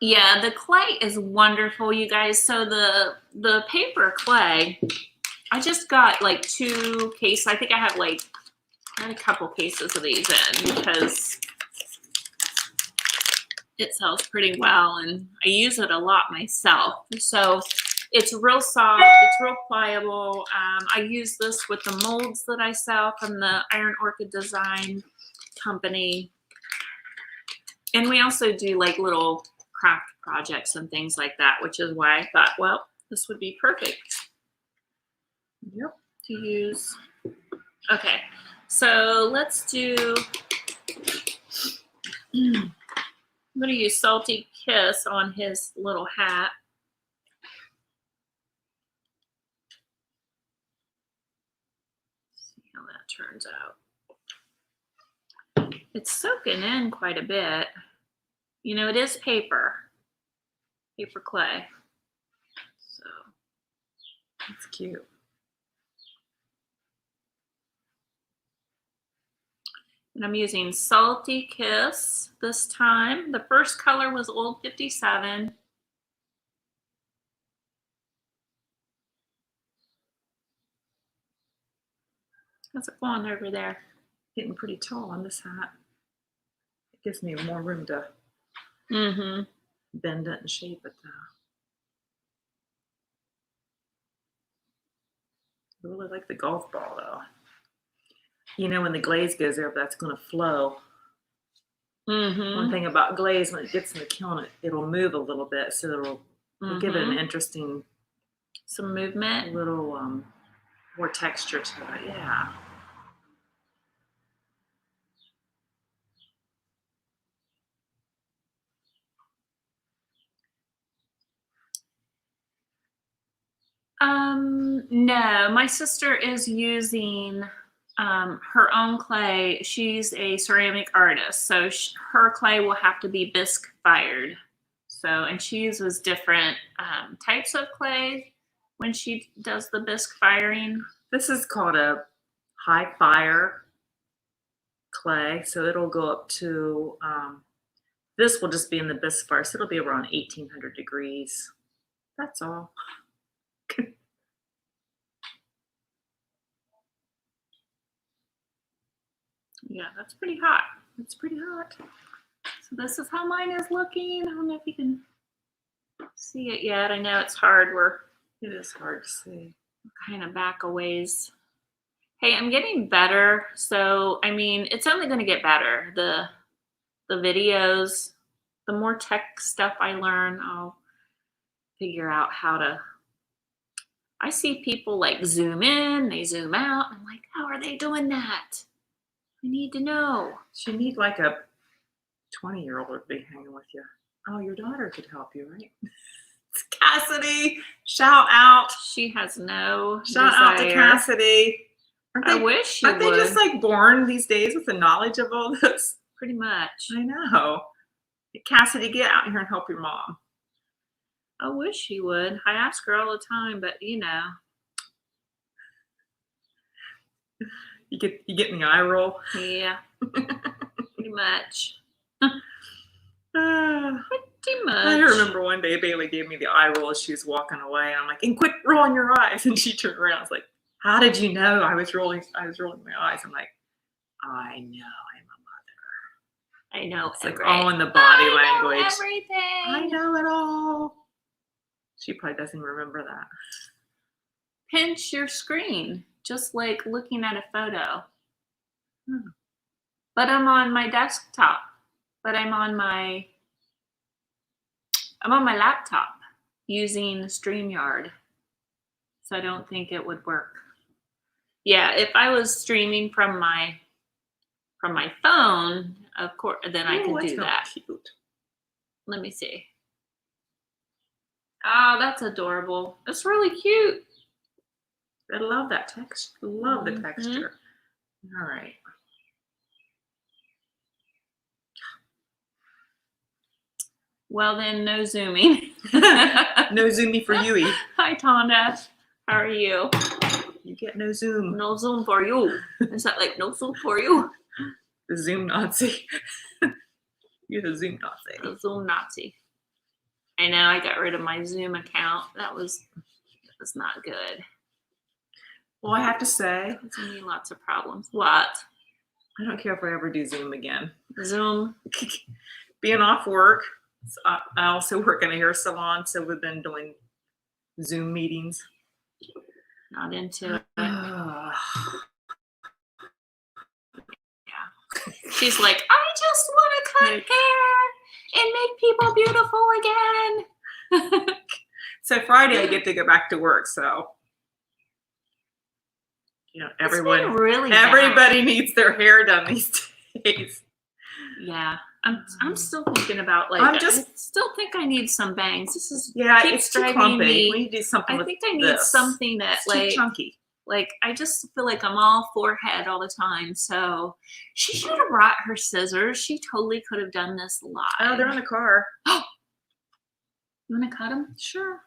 Yeah, the clay is wonderful, you guys. So the paper clay, I just got like 2 cases. I think I have like a couple cases of these in because it sells pretty well and I use it a lot myself. So it's real soft, it's real pliable. I use this with the molds that I sell from the Iron Orchid Design Company. And we also do like little craft projects and things like that, which is why I thought, well, this would be perfect. Yep. To use. Okay, so let's do, I'm gonna use Salty Kiss on his little hat. See how that turns out. It's soaking in quite a bit. You know, it is paper clay. So That's cute. And I'm using Salty Kiss this time. The first color was Old 57. How's it going over there? Getting pretty tall on this hat. It gives me more room to bend it and shape it though. I really like the golf ball though. You know, when the glaze goes over, that's going to flow. One thing about glaze, when it gets in the kiln, it'll move a little bit, so it'll give it an interesting, some movement, little more texture to it. Yeah. No, my sister is using her own clay. She's a ceramic artist, so her clay will have to be bisque fired. So, and she uses different types of clay when she does the bisque firing. This is called a high fire clay, so it'll go up to, this will just be in the bisque fire, so it'll be around 1800 degrees. That's all. Yeah, that's pretty hot. It's pretty hot. So this is how mine is looking. I don't know if you can see it yet. I know it's hard. It is hard to see. Kind of back a ways. Hey, I'm getting better. So, I mean, it's only going to get better. The videos, the more tech stuff I learn, I'll figure out how to. I see people like zoom in, they zoom out. I'm like, how are they doing that? I need to know. You need like a 20-year-old to be hanging with you. Oh, your daughter could help you, right? It's Cassidy. Shout out. She has no Shout desire. out to Cassidy. I wish she would. Aren't they just like born these days with the knowledge of all this? Pretty much. I know. Cassidy, get out here and help your mom. I wish she would. I ask her all the time, but you know. You get in the eye roll. Yeah. Pretty much. Too much. I remember one day Bailey gave me the eye roll as she was walking away, and I'm like, "And quit rolling your eyes." And she turned around. I was like, "How did you know I was rolling my eyes?" I'm like, "I know. I know. It's like all in the body language. Everything. I know it all." She probably doesn't even remember that. Pinch your screen, just like looking at a photo. But I'm on my desktop. But I'm on my laptop using StreamYard. So I don't think it would work. Yeah, if I was streaming from my phone, of course, then I could do that. Cute. Let me see. Oh, that's adorable. It's really cute. I love that texture. Love the texture. All right. Well, then, no zooming. No zooming for you. Hi, Tonda. How are you? You get no zoom. No zoom for you. Is that like no zoom for you? The Zoom Nazi. You're the Zoom Nazi. The Zoom Nazi. I know. I got rid of my Zoom account. That was not good. Well, I have to say, it's giving me lots of problems. What? I don't care if I ever do Zoom again. Zoom. Being off work. I also work in a hair salon, so we've been doing Zoom meetings. Not into it. Yeah. She's like, I just want to cut hair and make people beautiful again. So Friday I get to go back to work, so you know, everybody needs their hair done these days. Yeah. I'm still thinking about I still think I need some bangs. This is it's too clumpy. We need to do something. I think I need something that's too chunky. Like I just feel like I'm all forehead all the time. So she should have brought her scissors. She totally could have done this live. Oh, they're in the car. You want to cut them? Sure.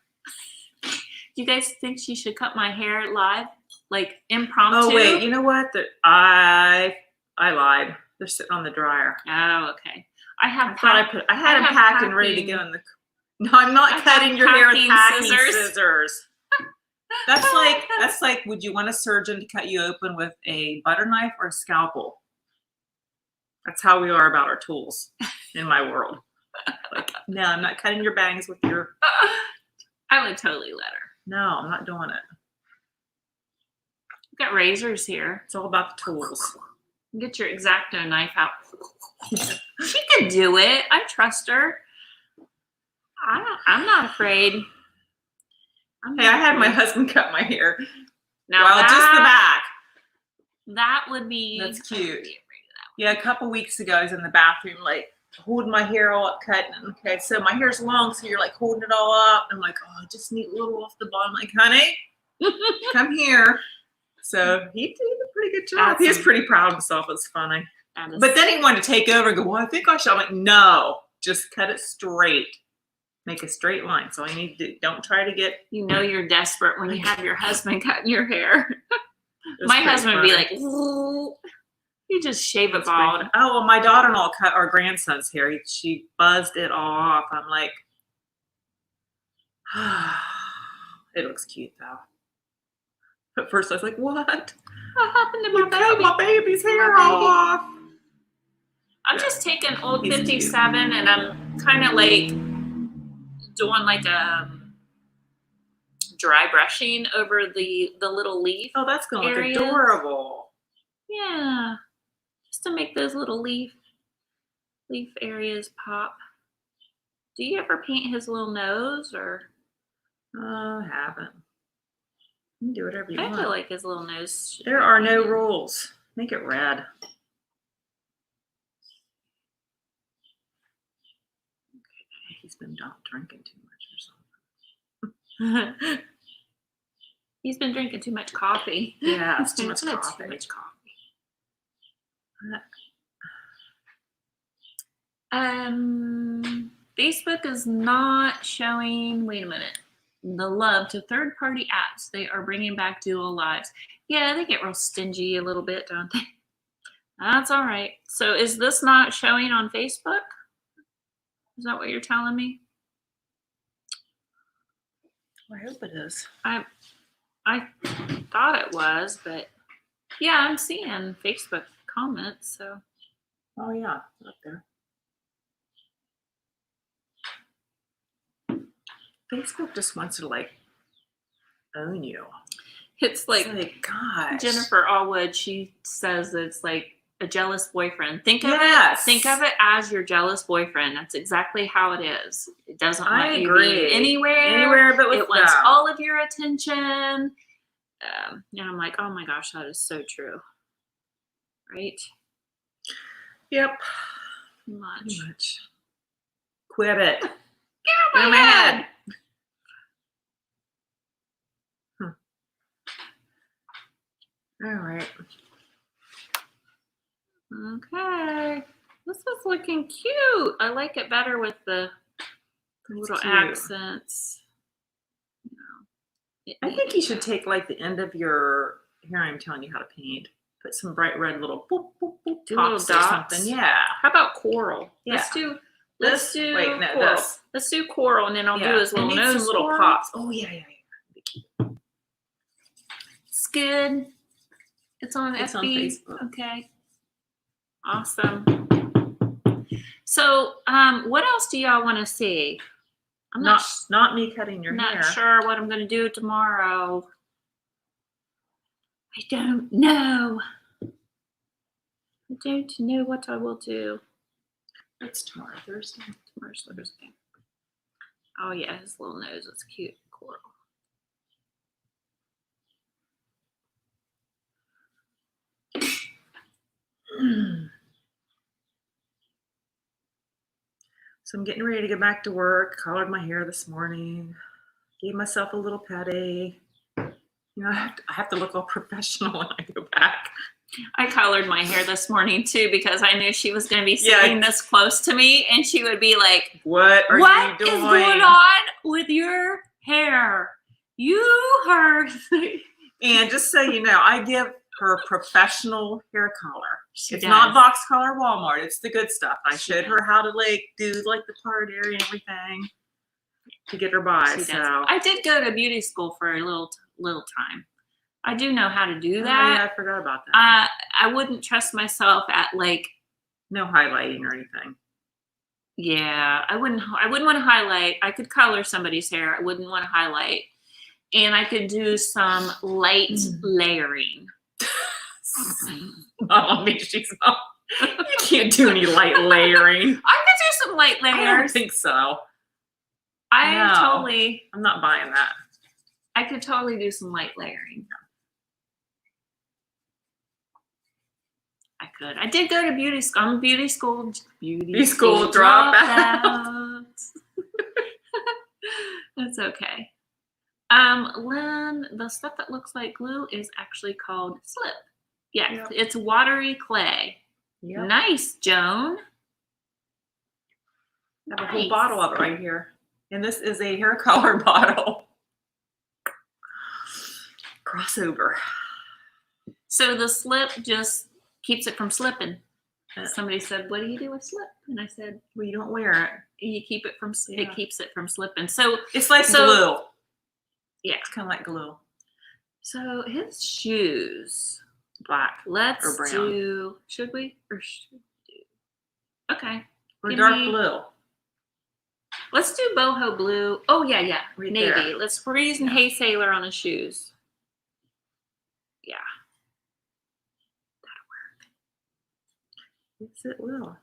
You guys think she should cut my hair live, like impromptu? Oh wait, you know what? I lied. They're sitting on the dryer. Oh, okay. I had them packed and ready to go in the. No, I'm not cutting your hair with packing scissors. That's like, would you want a surgeon to cut you open with a butter knife or a scalpel? That's how we are about our tools in my world. Like, no, I'm not cutting your bangs with your. I would totally let her. No, I'm not doing it. We've got razors here. It's all about the tools. Get your X-Acto knife out. She can do it. I trust her. I'm not afraid. I had my husband cut my hair. Now just the back. That would be. That's cute. Yeah, a couple weeks ago, I was in the bathroom, like holding my hair all up, cutting. Okay, so my hair's long, so you're like holding it all up. I'm like, oh, I just need a little off the bottom. Like, honey, come here. So he did a pretty good job. He was pretty proud of himself. It's funny. But then he wanted to take over and go, well, I think I should. I'm like, no, just cut it straight. Make a straight line. So I need to, don't try to get. You know you're desperate when you have your husband cutting your hair. My husband would be like, ooh. You just shave it bald. Oh, well, my daughter-in-law cut our grandson's hair. She buzzed it all off. I'm like, it looks cute though. At first I was like, what? What happened to my baby? Cut my baby's hair off. I'm just taking old 57 and I'm kind of like doing like a dry brushing over the little leaf. Oh, that's going to look adorable. Yeah. Just to make those little leaf areas pop. Do you ever paint his little nose or? I haven't. You can do whatever you want. I feel like his little nose. There are no rules. Make it red. Okay, he's been drinking too much or something. He's been drinking too much coffee. Yeah, it's too much coffee. Too much coffee. Facebook is not showing. Wait a minute. The love to third-party apps. They are bringing back dual lives. Yeah, they get real stingy a little bit, don't they? That's all right. So is this not showing on Facebook? Is that what you're telling me? I hope it is. I thought it was, but yeah, I'm seeing Facebook comments, so. Oh yeah, up there. Facebook just wants to like own you. It's like gosh. Jennifer Allwood, she says it's like a jealous boyfriend. Think of it as your jealous boyfriend. That's exactly how it is. It doesn't want you being anywhere but with it wants all of your attention. And I'm like, oh my gosh, that is so true. Right? Yep. Pretty much. Quit it. Get out of my head. All right. Okay. This is looking cute. I like it better with the little accents. I think you should take like the end of your, here I'm telling you how to paint. Put some bright red little boop, boop, boop, do little dots or something. Yeah. How about coral? Yeah. Let's do wait, no, coral. this. Let's do coral, and then I'll do his little nose. Some little pops. Oh yeah. It's good. It's on It's FB. on Facebook. Okay. Awesome. So, what else do y'all want to see? I'm not me cutting your hair. Not sure what I'm going to do tomorrow. I don't know. I don't know what I will do. It's tomorrow, Thursday. Tomorrow's Thursday. Oh yeah, his little nose is cute. Coral. So I'm getting ready to get back to work. Colored my hair this morning. Gave myself a little petty. You know, I have to look all professional when I go back. I colored my hair this morning too because I knew she was going to be sitting this close to me, and she would be like, "What are you doing? What is going on with your hair? You heard?" And just so you know, I give her professional hair color. It's does. not box color Walmart. It's the good stuff. I showed her how to like do like the part area and everything to get her by. So I did go to beauty school for a little time. I do know how to do that. Oh, yeah, I forgot about that. I wouldn't trust myself at like no highlighting or anything. Yeah, I wouldn't want to highlight. I could color somebody's hair. I wouldn't want to highlight. And I could do some light layering. Oh, she's not. You can't do any light layering. I could do some light layers. I don't think so. I'm not buying that. I could totally do some light layering. I could. I did go to beauty school. I'm a beauty school dropout. That's okay. Lynn, the stuff that looks like glue is actually called slip. Yeah, It's watery clay. Yep. Nice, Joan. I have a whole bottle of it right here. And this is a hair color bottle. Crossover. So the slip just keeps it from slipping. Somebody said, "What do you do with slip?" And I said, "Well, you don't wear it. You keep it from. Yeah. It keeps it from slipping." So it's like glue. Yeah, it's kind of like glue. So his shoes, black. Let's or brown. do. Should we or should we do? Okay. Or dark blue. Let's do boho blue. Oh yeah. Right Navy. There. We're using Hey Sailor on his shoes. Yeah. Yes, it will.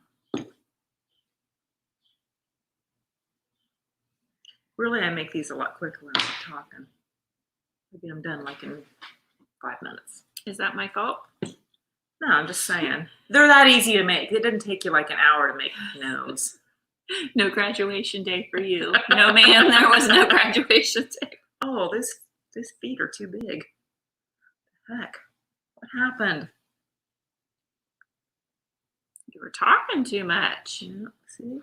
Really, I make these a lot quicker when I'm talking. Maybe I'm done like in 5 minutes. Is that my fault? No, I'm just saying. They're that easy to make. It didn't take you like an hour to make gnomes. No graduation day for you. No, ma'am, there was no graduation day. Oh, these feet are too big. Heck, what happened? You were talking too much. Yeah, see?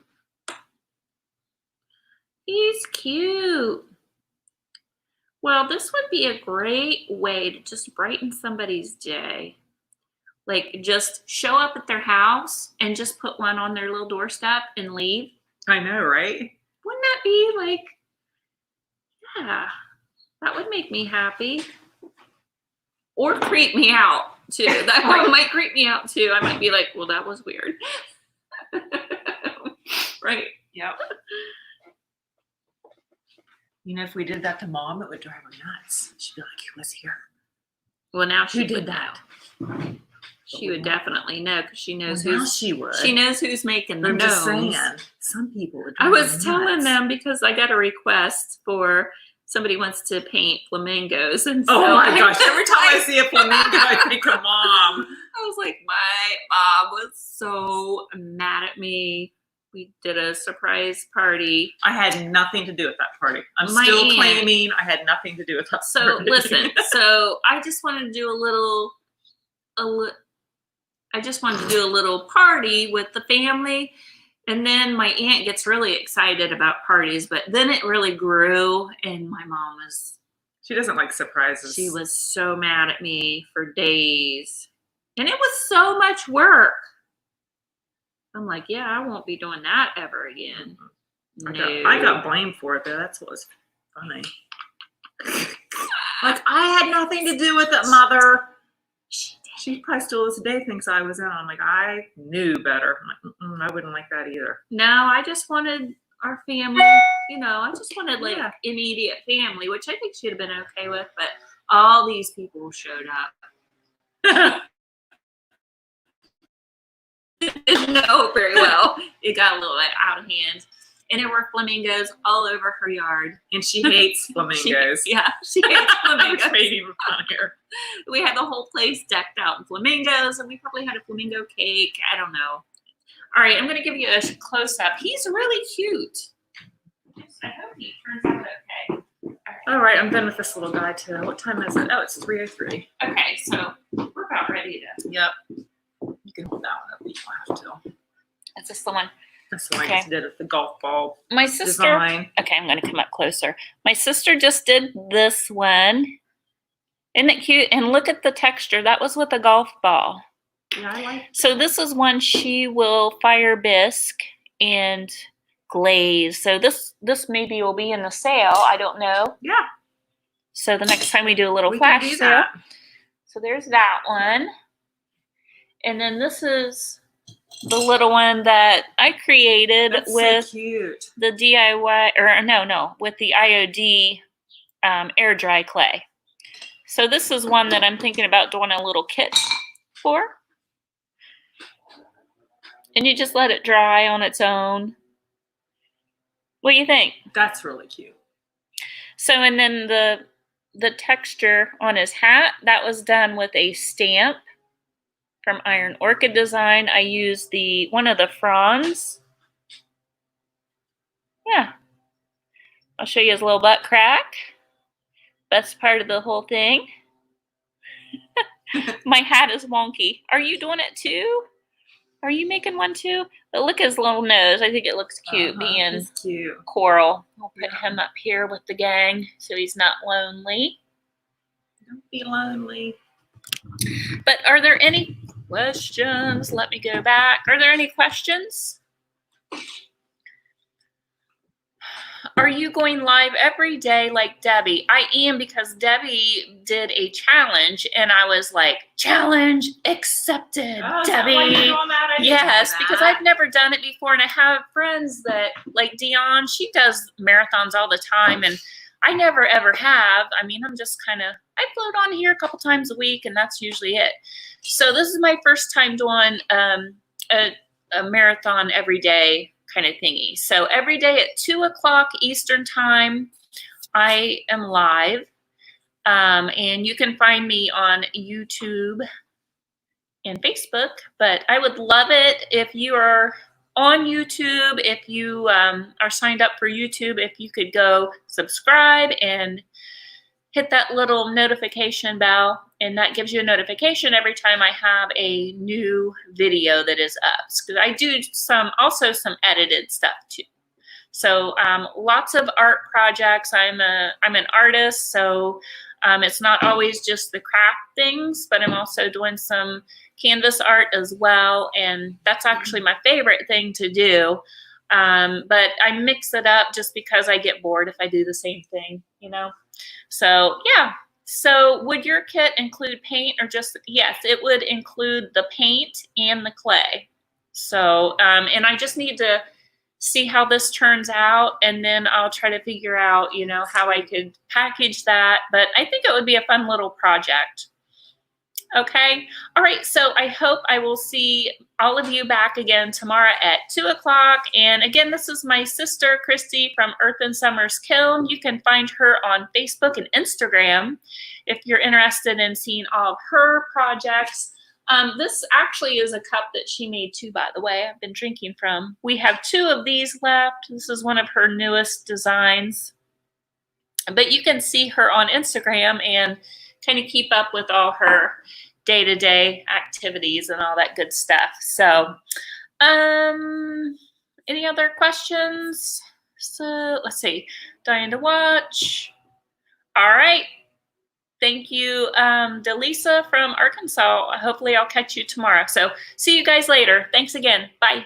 He's cute. Well, this would be a great way to just brighten somebody's day. Like just show up at their house and just put one on their little doorstep and leave. I know, right? Wouldn't that be like, yeah, that would make me happy. Or creep me out too. That one might creep me out too. I might be like, well, that was weird. Right. Yep. You know, if we did that to Mom, it would drive her nuts. She'd be like, "Who was here? Well, now she Who did would that?" know. She would definitely know because she knows Well, now who's she would. she knows who's making the I'm just gnomes. saying, some people would. I drive was her telling nuts. them because I got a request for somebody wants to paint flamingos, and Oh so my I- gosh! Every time I see a flamingo, I think of Mom. I was like, my mom was so mad at me. We did a surprise party. I had nothing to do with that party. I'm My still aunt. claiming I had nothing to do with that So party. listen, so I just wanted to do a little party with the family. And then my aunt gets really excited about parties, but then it really grew, and my mom She doesn't like surprises. she was so mad at me for days. And it was so much work. I'm like, yeah, I won't be doing that ever again. I got blamed for it though. That's what was funny. Like, I had nothing to do with it, Mother. She probably still to this day thinks I was in. I'm like, I knew better. I'm like, I wouldn't like that either. No, I just wanted our family, I just wanted like immediate family, which I think she'd have been okay with, but all these people showed up. Didn't know very well. It got a little bit out of hand. And there were flamingos all over her yard. And she hates flamingos. She hates flamingos. Which made even funnier. We had the whole place decked out in flamingos, and we probably had a flamingo cake. I don't know. All right, I'm going to give you a close-up. He's really cute. I hope he turns out okay. All right, I'm done with this little guy too. What time is it? Oh, it's 3:03. Okay, so we're about ready to. Yep. You can hold that one up if you have to. Is this the one? That's the one I just did with the golf ball My sister. design. Okay, I'm going to come up closer. My sister just did this one. Isn't it cute? And look at the texture. That was with a golf ball. Yeah, I like. So this is one she will fire bisque and glaze. So this maybe will be in the sale. I don't know. Yeah. So the next time we do a little We can flash do sale. that. So there's that one. And then this is the little one that I created That's with so cute. the DIY, or no, with the IOD air dry clay. So this is one that I'm thinking about doing a little kit for. And you just let it dry on its own. What do you think? That's really cute. So, and then the texture on his hat, that was done with a stamp from Iron Orchid Design. I used one of the fronds. Yeah. I'll show you his little butt crack. Best part of the whole thing. My hat is wonky. Are you doing it too? Are you making one too? But look at his little nose. I think it looks cute being It's cute. coral. I'll put him up here with the gang so he's not lonely. Don't be lonely. But are there any questions? Let me go back. Are there any questions? Are you going live every day like Debbie? I am, because Debbie did a challenge and I was like, challenge accepted, Debbie. Yes, because I've never done it before, and I have friends that, like Dion, she does marathons all the time, and I never ever have. I mean, I'm just kind of, I float on here a couple times a week, and that's usually it. So this is my first time doing a marathon every day kind of thingy. So every day at 2 o'clock Eastern time, I am live. And you can find me on YouTube and Facebook, but I would love it if you are on YouTube, if you are signed up for YouTube, if you could go subscribe and hit that little notification bell, and that gives you a notification every time I have a new video that is up. Because I do also some edited stuff too. So lots of art projects. I'm an artist, so it's not always just the craft things, but I'm also doing some canvas art as well, and that's actually my favorite thing to do. But I mix it up just because I get bored if I do the same thing, you know? So yeah. So would your kit include paint or just, yes, it would include the paint and the clay. So, and I just need to see how this turns out, and then I'll try to figure out, you know, how I could package that. But I think it would be a fun little project. Okay. All right. So I hope I will see all of you back again tomorrow at 2 o'clock. And again, this is my sister, Christy from Earth and Summer's Kiln. You can find her on Facebook and Instagram if you're interested in seeing all of her projects. This actually is a cup that she made too, by the way, I've been drinking from. We have 2 of these left. This is one of her newest designs. But you can see her on Instagram and kind of keep up with all her day-to-day activities and all that good stuff. So, any other questions? So let's see, dying to watch. All right. Thank you, Delisa from Arkansas. Hopefully I'll catch you tomorrow. So see you guys later. Thanks again. Bye.